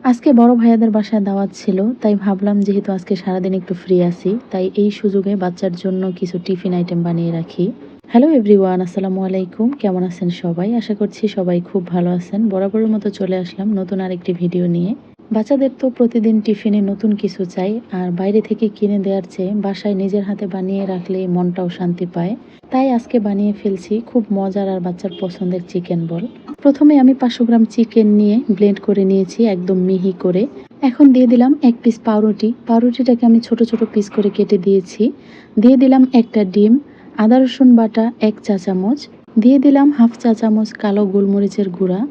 আজকে বড় ভাইয়াদের বাসায় দাওয়াত ছিল, তাই ভাবলাম যেহেতু আজকে সারাদিন একটু ফ্রি আছি, তাই এই সুযোগে বাচ্চার জন্য কিছু টিফিন আইটেম বানিয়ে রাখি। হ্যালো এভরিওয়ান, আসসালামু আলাইকুম। কেমন আছেন সবাই? আশা করছি সবাই খুব ভালো আছেন। বরাবরের মতো চলে আসলাম নতুন আরেকটি ভিডিও নিয়ে। বাচ্চাদের তো প্রতিদিন টিফিনে নতুন কিছু চাই, আর বাইরে থেকে কিনে দেওয়ার চেয়ে বাসায় নিজের হাতে বানিয়ে রাখলে মনটাও শান্তি পায়। তাই আজকে বানিয়ে ফেলছি খুব মজার আর বাচ্চার পছন্দের চিকেন বল। প্রথমে আমি 500 গ্রাম চিকেন নিয়ে ব্লেন্ড করে নিয়েছি একদম মিহি করে। এখন দিয়ে দিলাম 1 পিস পাউরুটি। পাউরুটিটাকে আমি ছোট ছোট পিস করে কেটে দিয়েছি। দিয়ে দিলাম একটা ডিম, আদা রসুন বাটা 1 চা চামচ, দিয়ে দিলাম হাফ চা চামচ কালো গোলমরিচের গুঁড়া,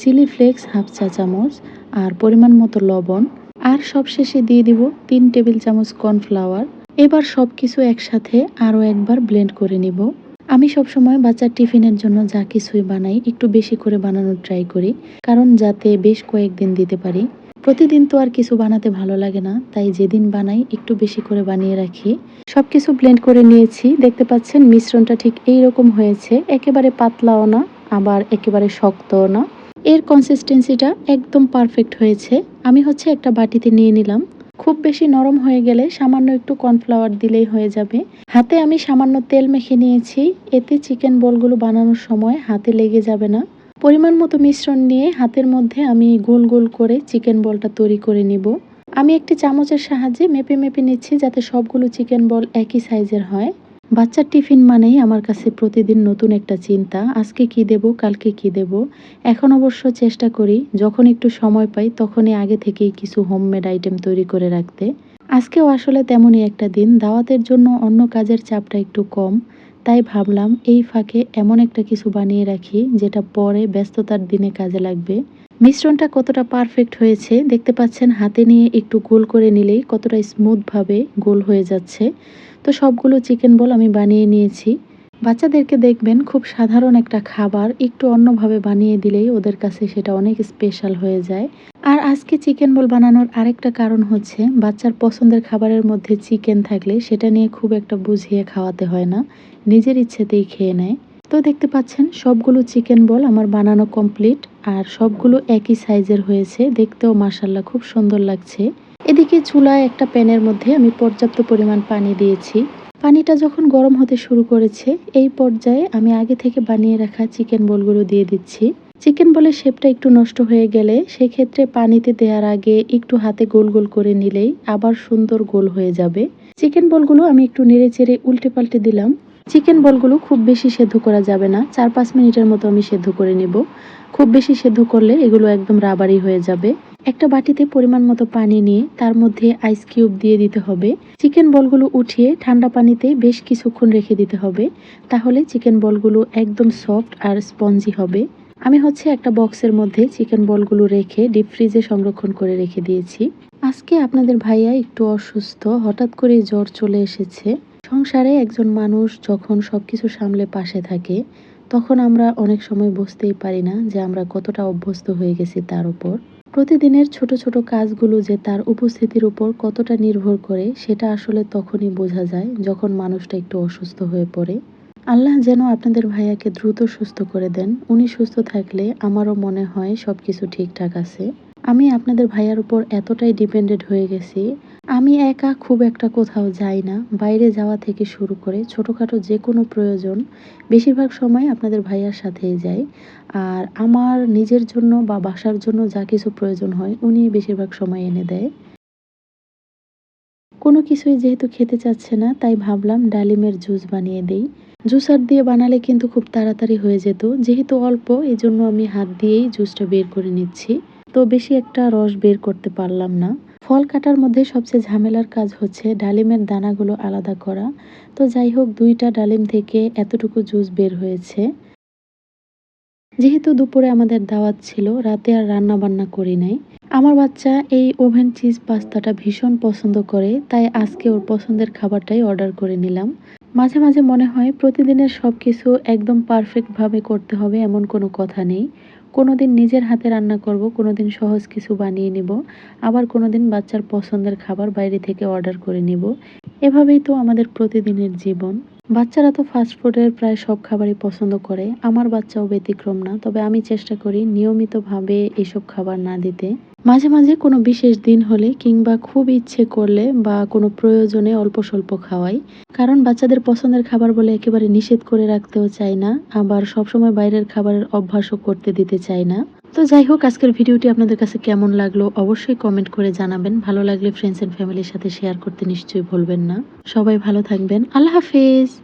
চিলি ফ্লেক্স হাফ চা চামচ, আর পরিমাণ মতো লবণ। আর সবশেষে দিয়ে দিব 3 টেবিল চামচ কর্নফ্লাওয়ার। এবার সব কিছু একসাথে আরও একবার ব্লেন্ড করে নিব। আমি সবসময় বাচ্চার টিফিনের জন্য যা কিছুই বানাই একটু বেশি করে বানানোর ট্রাই করি, কারণ যাতে বেশ কয়েকদিন দিতে পারি। প্রতিদিন তো আর কিছু বানাতে ভালো লাগে না, তাই যেদিন বানাই একটু বেশি করে বানিয়ে রাখি। সবকিছু ব্লেন্ড করে নিয়েছি, দেখতে পাচ্ছেন মিশ্রণটা ঠিক এই রকম হয়েছে। একেবারে পাতলাও না, আবার একেবারে শক্তও না। এর কনসিস্টেন্সিটা একদম পারফেক্ট হয়েছে। আমি একটা বাটিতে নিয়ে নিলাম। খুব বেশি নরম হয়ে গেলে সামান্য একটু কর্নফ্লাওয়ার দিলেই হয়ে যাবে। হাতে আমি সামান্য তেল মেখে নিয়েছি, এতে চিকেন বলগুলো বানানোর সময় হাতে লেগে যাবে না। পরিমাণ মতো মিশ্রণ নিয়ে হাতের মধ্যে আমি গোল গোল করে চিকেন বলটা তৈরি করে নিব। আমি একটি চামচের সাহায্যে মেপে মেপে নিচ্ছি, যাতে সবগুলো চিকেন বল একই সাইজের হয়। বাচ্চার টিফিন মানেই আমার কাছে প্রতিদিন নতুন একটা চিন্তা, আজকে কি দেব, কালকে কি দেব। এখন অবশ্য চেষ্টা করি যখন একটু সময় পাই তখনই আগে থেকেই কিছু হোমমেড আইটেম তৈরি করে রাখতে। আজকেও আসলে তেমনই একটা দিন, দাওয়াতের জন্য অন্য কাজের চাপটা একটু কম। তাই ভাবলাম এই ফাঁকে এমন একটা কিছু বানিয়ে রাখি যেটা পরে ব্যস্ততার দিনে কাজে লাগবে। মিশ্রণটা কতটা পারফেক্ট হয়েছে দেখতে পাচ্ছেন, হাতে নিয়ে একটু গোল করে নিলেই কতটা স্মুথভাবে গোল হয়ে যাচ্ছে। তো সবগুলো চিকেন বল আমি বানিয়ে নিয়েছি। বাচ্চাদেরকে দেখবেন খুব সাধারণ একটা খাবার একটু অন্যভাবে বানিয়ে দিলেই ওদের কাছে সেটা অনেক স্পেশাল হয়ে যায়। আর আজকে চিকেন বল বানানোর আরেকটা কারণ হচ্ছে, বাচ্চার পছন্দের খাবারের মধ্যে চিকেন থাকলে সেটা নিয়ে খুব একটা বুঝিয়ে খাওয়াতে হয় না, নিজের ইচ্ছেতেই খেয়ে নেয়। তো দেখতে পাচ্ছেন সবগুলো চিকেন বল আমার বানানো কমপ্লিট, আর সবগুলো একই সাইজের হয়েছে, দেখতেও মাশাআল্লাহ খুব সুন্দর লাগছে। এদিকে চুলায় একটা প্যানের মধ্যে আমি পর্যাপ্ত পরিমাণ পানি দিয়েছি। পানিটা যখন গরম হতে শুরু করেছে, এই পর্যায়ে আমি আগে থেকে বানিয়ে রাখা চিকেন বলগুলো দিয়ে দিচ্ছি। চিকেন বলের শেপটা একটু নষ্ট হয়ে গেলে সেক্ষেত্রে পানিতে দেওয়ার আগে একটু হাতে গোল গোল করে নিলেই আবার সুন্দর গোল হয়ে যাবে। চিকেন বলগুলো আমি একটু নেড়ে চেড়ে উল্টে পাল্টে দিলাম। চিকেন বলগুলো খুব বেশি সেদ্ধ করা যাবে না, 4-5 মিনিটের মতো আমি সেদ্ধ করে নেব। খুব বেশি সেদ্ধ করলে এগুলো একদম রাবারি হয়ে যাবে। একটা বাটিতে পরিমাণ মতো পানি নিয়ে তার মধ্যে আইস কিউব দিয়ে দিতে হবে। চিকেন বলগুলো উঠিয়ে ঠান্ডা পানিতে বেশ কিছুক্ষণ রেখে দিতে হবে, তাহলে চিকেন বলগুলো একদম সফট আর স্পঞ্জি হবে। আমি একটা বক্সের মধ্যে চিকেন বলগুলো রেখে ডিপ ফ্রিজে সংরক্ষণ করে রেখে দিয়েছি। আজকে আপনাদের ভাইয়া একটু অসুস্থ, হঠাৎ করে জ্বর চলে এসেছে। সংসারে একজন মানুষ যখন সবকিছু সামলে পাশে থাকে, তখন আমরা অনেক সময় বুঝতেই পারি না যে আমরা কতটা অভ্যস্ত হয়ে গেছি তার উপর। প্রতিদিনের ছোট ছোট কাজগুলো যে তার উপস্থিতির উপর কতটা নির্ভর করে সেটা আসলে তখনই বোঝা যায় যখন মানুষটা একটু অসুস্থ হয়ে পড়ে। আল্লাহ যেন আপনাদের ভাইয়াকে দ্রুত সুস্থ করে দেন। উনি সুস্থ থাকলে আমারও মনে হয় সবকিছু ঠিকঠাক আছে। আমি আপনাদের ভাইয়ার উপর এতটাই ডিপেন্ডেন্ট হয়ে গেছি, আমি একা খুব একটা কোথাও যাই না। বাইরে যাওয়া থেকে শুরু করে ছোটোখাটো যে কোনো প্রয়োজন বেশিরভাগ সময় আপনাদের ভাইয়ার সাথেই যাই। আর আমার নিজের জন্য বা বাসার জন্য যা কিছু প্রয়োজন হয় উনি বেশিরভাগ সময় এনে দেয়। কোনো কিছুই যেহেতু খেতে চাচ্ছে না, তাই ভাবলাম ডালিমের জুস বানিয়ে দেই। জুসার দিয়ে বানালে কিন্তু খুব তাড়াতাড়ি হয়ে যেত, যেহেতু অল্প এজন্য আমি হাত দিয়েই জুসটা বের করে নিচ্ছি। তো বেশি একটা রস বের করতে পারলাম না। ফল কাটার মধ্যে সবচেয়ে ঝামেলার কাজ হচ্ছে ডালিমের দানাগুলো আলাদা করা। তো যাই হোক, 2টা ডালিম থেকে এতটুকু জুস বের হয়েছে। যেহেতু দুপুরে আমাদের দাওয়াত ছিল, রাতে আর রান্না বান্না করি নাই। আমার বাচ্চা এই ওভেন চিজ পাস্তাটা ভীষণ পছন্দ করে, তাই আজকে ওর পছন্দের খাবারটাই অর্ডার করে নিলাম। মাঝে মাঝে মনে হয় প্রতিদিনের সবকিছু একদম পারফেক্ট ভাবে করতে হবে এমন কোনো কথা নেই। কোনোদিন নিজের হাতে রান্না করব, কোনোদিন সহজ কিছু বানিয়ে নিব, আবার কোনোদিন বাচ্চার পছন্দের খাবার বাইরে থেকে অর্ডার করে নিব। এভাবেই তো আমাদের প্রতিদিনের জীবন। বাচ্চারা তো ফাস্ট ফুডের প্রায় সব খাবারই পছন্দ করে। আমার বাচ্চাও ব্যতিক্রম না। তবে আমি চেষ্টা করি নিয়মিতভাবে এসব খাবার না দিতে। মাঝে, মাঝে কোনো বিশেষ দিন হলে কিংবা খুব ইচ্ছে করলে বা কোনো প্রয়োজনে অল্প-স্বল্প খাওয়াই। কারণ বাচ্চাদের পছন্দের খাবার বলে একেবারে নিষেধ করে রাখতেও চাই না। আবার সবসময় বাইরের খাবারের অভ্যাসও করতে দিতে চাই না। তো যাই হোক, আজকের ভিডিওটি আপনাদের কাছে কেমন লাগলো অবশ্যই কমেন্ট করে জানাবেন। ভালো লাগলে ফ্রেন্ডস এন্ড ফ্যামিলির সাথে শেয়ার করতে নিশ্চয়ই ভুলবেন না। সবাই ভালো থাকবেন। আল্লাহ হাফেজ।